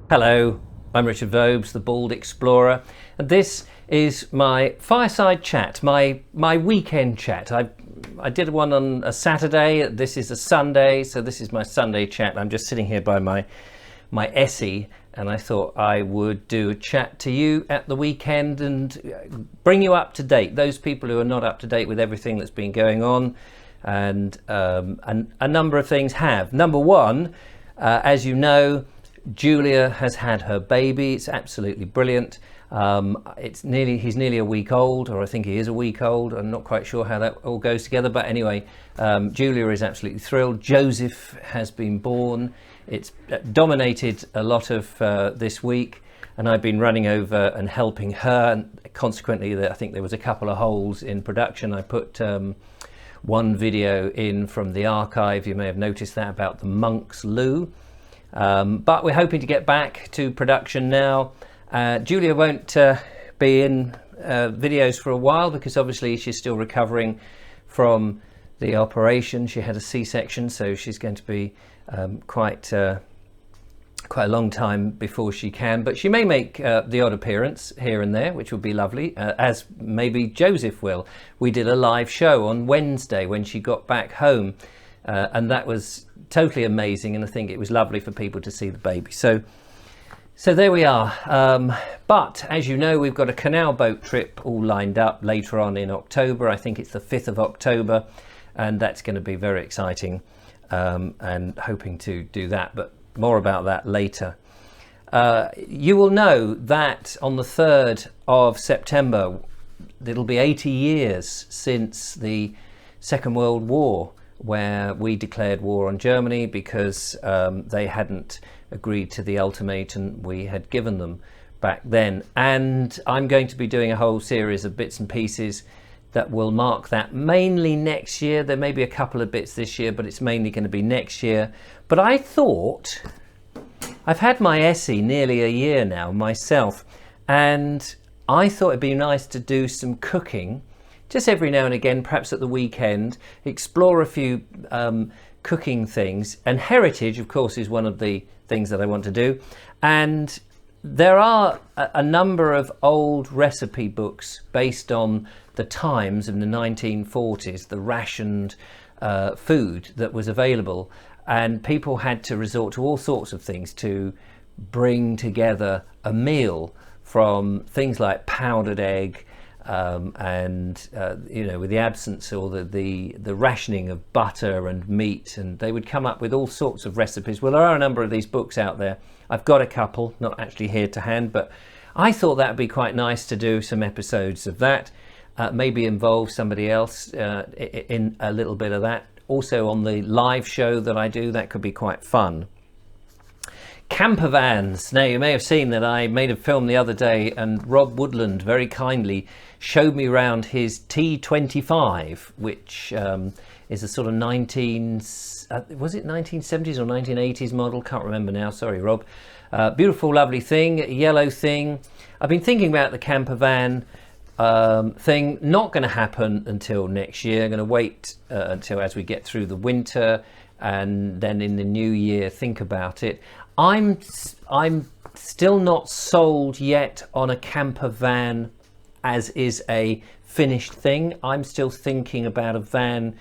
Hello, I'm Richard Vobes, the Bald Explorer, and this is my fireside chat, my weekend chat. I did one on a Saturday, this is a Sunday, so this is my Sunday chat. I'm just sitting here by my Essie, and I thought I would do a chat to you at the weekend and bring you up to date, those people who are not up to date with everything that's been going on, and a number of things have. Number one, as you know, Julia has had her baby. It's absolutely brilliant. He's nearly a week old, or I think he is a week old. I'm not quite sure how that all goes together, but anyway, Julia is absolutely thrilled. Joseph has been born. It's dominated a lot of this week, and I've been running over and helping her, and consequently I think there was a couple of holes in production. I put one video in from the archive, you may have noticed that, about the monk's loo. But we're hoping to get back to production now. Julia won't be in videos for a while because obviously she's still recovering from the operation. She had a C-section, so she's going to be quite a long time before she can, but she may make the odd appearance here and there, which would be lovely, as maybe Joseph will. We did a live show on Wednesday when she got back home, and that was totally amazing, and I think it was lovely for people to see the baby. So there we are. But as you know, we've got a canal boat trip all lined up later on in October. I think it's the 5th of October, and that's going to be very exciting, and hoping to do that, but more about that later. You will know that on the 3rd of September, it'll be 80 years since the Second World War, where we declared war on Germany because they hadn't agreed to the ultimatum we had given them back then. And I'm going to be doing a whole series of bits and pieces that will mark that, mainly next year. There may be a couple of bits this year, but it's mainly going to be next year. But I thought, I've had my Essie nearly a year now myself, and I thought it'd be nice to do some cooking just every now and again, perhaps at the weekend, explore a few cooking things. And heritage, of course, is one of the things that I want to do. And there are a number of old recipe books based on the times in the 1940s, the rationed food that was available. And people had to resort to all sorts of things to bring together a meal, from things like powdered egg, with the absence or the rationing of butter and meat, and they would come up with all sorts of recipes. Well, there are a number of these books out there. I've got a couple, not actually here to hand, but I thought that would be quite nice to do some episodes of that, maybe involve somebody else in a little bit of that. Also on the live show that I do, that could be quite fun. Camper vans. Now, you may have seen that I made a film the other day, and Rob Woodland very kindly showed me around his T25, which is a sort of 1970s or 1980s model? Can't remember now. Sorry, Rob. Beautiful, lovely thing, yellow thing. I've been thinking about the camper van thing. Not going to happen until next year. I'm going to wait until as we get through the winter, and then in the new year think about it. I'm still not sold yet on a camper van as is a finished thing. I'm still thinking about a van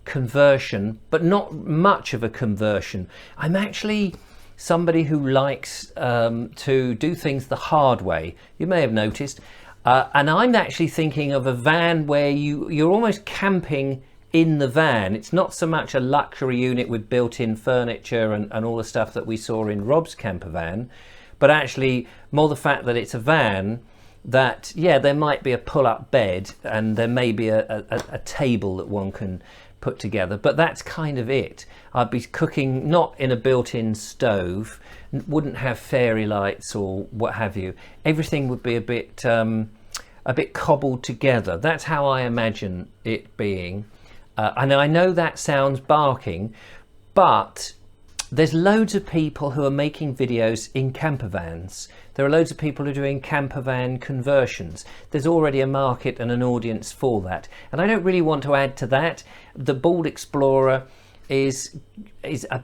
conversion, but not much of a conversion. I'm actually somebody who likes to do things the hard way. You may have noticed. And I'm actually thinking of a van where you're almost camping in the van. It's not so much a luxury unit with built-in furniture and all the stuff that we saw in Rob's camper van, but actually more the fact that it's a van that, yeah, there might be a pull-up bed and there may be a table that one can put together, but that's kind of it. I'd be cooking not in a built-in stove, wouldn't have fairy lights or what have you. Everything would be a bit cobbled together. That's how I imagine it being. And I know that sounds barking, but there's loads of people who are making videos in camper vans. There are loads of people who are doing camper van conversions. There's already a market and an audience for that. And I don't really want to add to that. The Bald Explorer is a,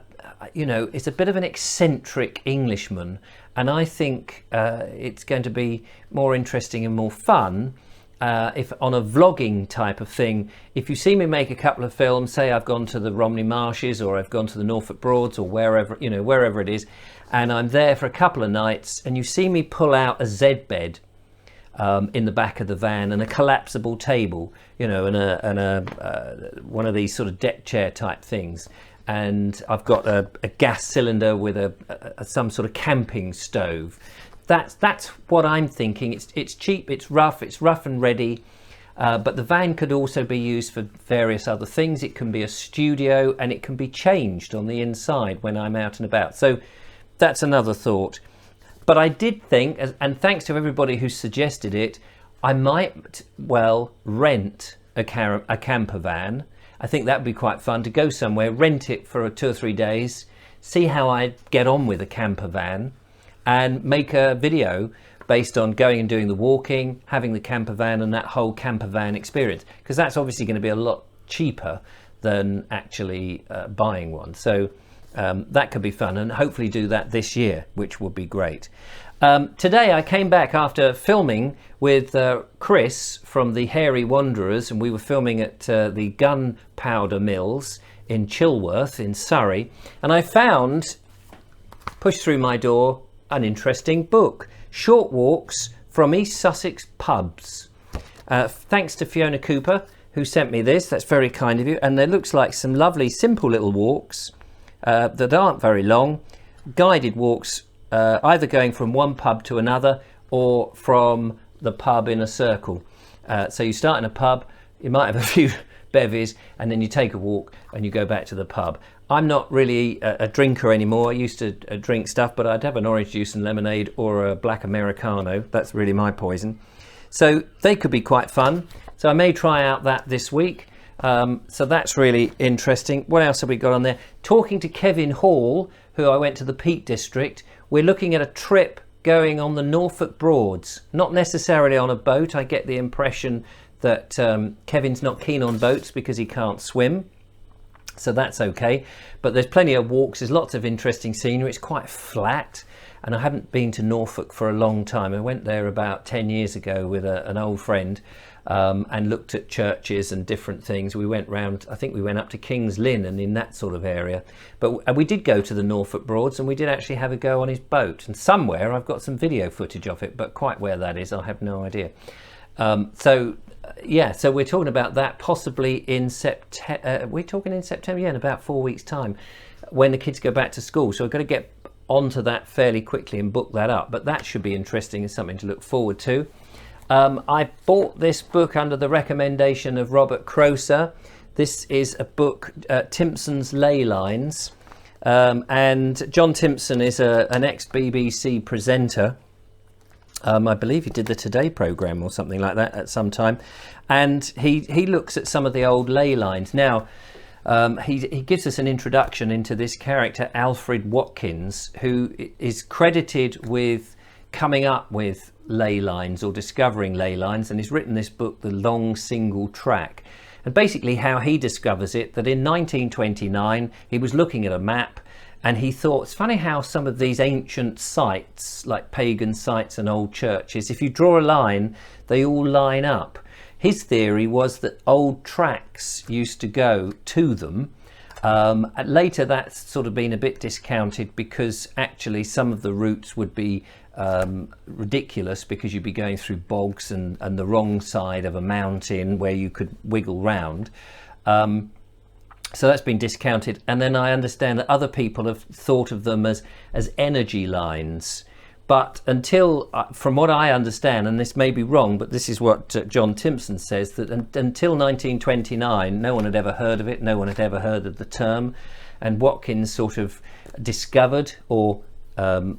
you know, is a bit of an eccentric Englishman, and I think it's going to be more interesting and more fun if on a vlogging type of thing. If you see me make a couple of films, say I've gone to the Romney Marshes or I've gone to the Norfolk Broads or wherever, you know, wherever it is, and I'm there for a couple of nights, and you see me pull out a Z bed in the back of the van and a collapsible table, you know, and a one of these sort of deck chair type things, and I've got a gas cylinder with some sort of camping stove. That's what I'm thinking. It's cheap, it's rough and ready, but the van could also be used for various other things. It can be a studio, and it can be changed on the inside when I'm out and about. So that's another thought. But I did think, and thanks to everybody who suggested it, I might well rent a camper van. I think that would be quite fun to go somewhere, rent it for 2 or 3 days, see how I get on with a camper van, and make a video based on going and doing the walking, having the camper van, and that whole camper van experience, because that's obviously going to be a lot cheaper than actually buying one. So that could be fun, and hopefully do that this year, which would be great. Today I came back after filming with Chris from the Hairy Wanderers, and we were filming at the Gunpowder Mills in Chilworth in Surrey, and I found, pushed through my door, an interesting book, Short Walks from East Sussex Pubs. Thanks to Fiona Cooper, who sent me this. That's very kind of you. And there looks like some lovely simple little walks that aren't very long, guided walks, either going from one pub to another or from the pub in a circle. So you start in a pub, you might have a few bevies, and then you take a walk and you go back to the pub. I'm not really a drinker anymore. I used to drink stuff, but I'd have an orange juice and lemonade or a black Americano. That's really my poison. So they could be quite fun. So I may try out that this week. So that's really interesting. What else have we got on there? Talking to Kevin Hall, who I went to the Peak District. We're looking at a trip going on the Norfolk Broads, not necessarily on a boat. I get the impression that Kevin's not keen on boats because he can't swim. So that's okay, but there's plenty of walks, there's lots of interesting scenery. It's quite flat, and I haven't been to Norfolk for a long time. I went there about 10 years ago with an old friend, and looked at churches and different things. We went round, I think we went up to King's Lynn and in that sort of area, but we did go to the Norfolk Broads, and we did actually have a go on his boat, and somewhere I've got some video footage of it, but quite where that is I have no idea. Yeah, so we're talking about that possibly in September. We're talking in September, yeah, in about 4 weeks' time, when the kids go back to school. So we've got to get onto that fairly quickly and book that up. But that should be interesting and something to look forward to. I bought this book under the recommendation of Robert Croser. This is a book, Timpson's Ley Lines. And John Timpson is an ex-BBC presenter. I believe he did the Today programme or something like that at some time, and he looks at some of the old ley lines. Now he gives us an introduction into this character Alfred Watkins, who is credited with coming up with ley lines or discovering ley lines, and he's written this book, The Long Single Track, and basically how he discovers it, that in 1929 he was looking at a map. And he thought, it's funny how some of these ancient sites, like pagan sites and old churches, if you draw a line, they all line up. His theory was that old tracks used to go to them. Later, that's sort of been a bit discounted, because actually some of the routes would be ridiculous, because you'd be going through bogs and the wrong side of a mountain where you could wiggle round. So that's been discounted, and then I understand that other people have thought of them as energy lines. But until, from what I understand, and this may be wrong, but this is what John Timpson says, that until 1929, no one had ever heard of it, no one had ever heard of the term, and Watkins sort of discovered, or what's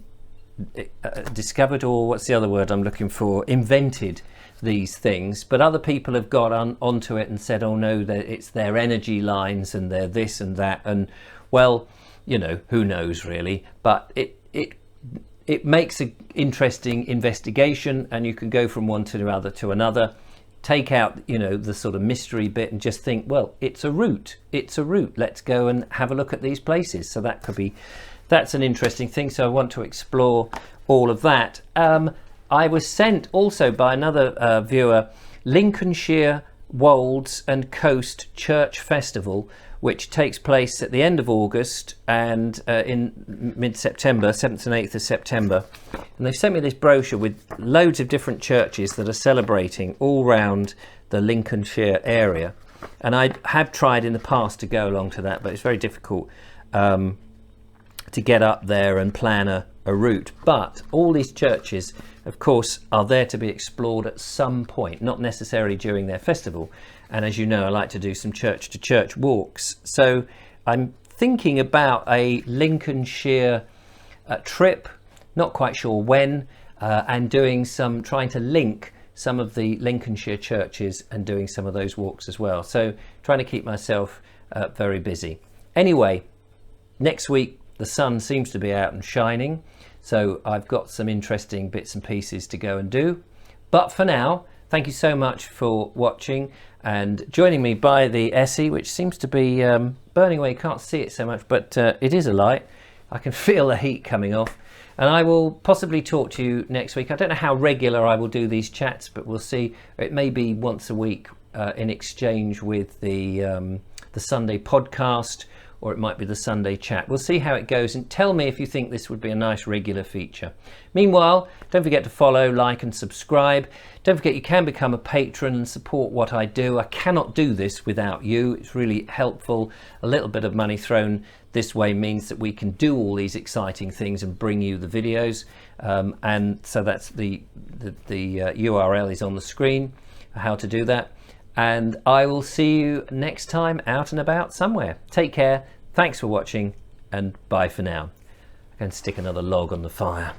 the other word I'm looking for, invented these things. But other people have got onto it and said, oh no, it's their energy lines and they're this and that, and well, you know, who knows really. But it makes an interesting investigation, and you can go from one to the other to another. take out, you know, the sort of mystery bit and just think, well, it's a route, let's go and have a look at these places. So that's an interesting thing. So I want to explore all of that. I was sent also by another viewer, Lincolnshire Wolds and Coast Church Festival, which takes place at the end of August and in mid-September, 7th and 8th of September. And they've sent me this brochure with loads of different churches that are celebrating all round the Lincolnshire area. And I have tried in the past to go along to that, but it's very difficult to get up there and plan a route. But all these churches, of course, are there to be explored at some point, not necessarily during their festival. And as you know, I like to do some church to church walks. So I'm thinking about a Lincolnshire trip, not quite sure when, and trying to link some of the Lincolnshire churches and doing some of those walks as well. So trying to keep myself very busy. Anyway, next week, the sun seems to be out and shining. So I've got some interesting bits and pieces to go and do. But for now, thank you so much for watching and joining me by the Essie, which seems to be burning away. You can't see it so much, but it is a light. I can feel the heat coming off. And I will possibly talk to you next week. I don't know how regular I will do these chats, but we'll see. It may be once a week in exchange with the Sunday podcast, or it might be the Sunday chat. We'll see how it goes, and tell me if you think this would be a nice regular feature. Meanwhile, don't forget to follow, like and subscribe. Don't forget you can become a patron and support what I do. I cannot do this without you. It's really helpful. A little bit of money thrown this way means that we can do all these exciting things and bring you the videos. And so that's the URL is on the screen, how to do that. And I will see you next time out and about somewhere. Take care, thanks for watching, and bye for now. I'm going to stick another log on the fire.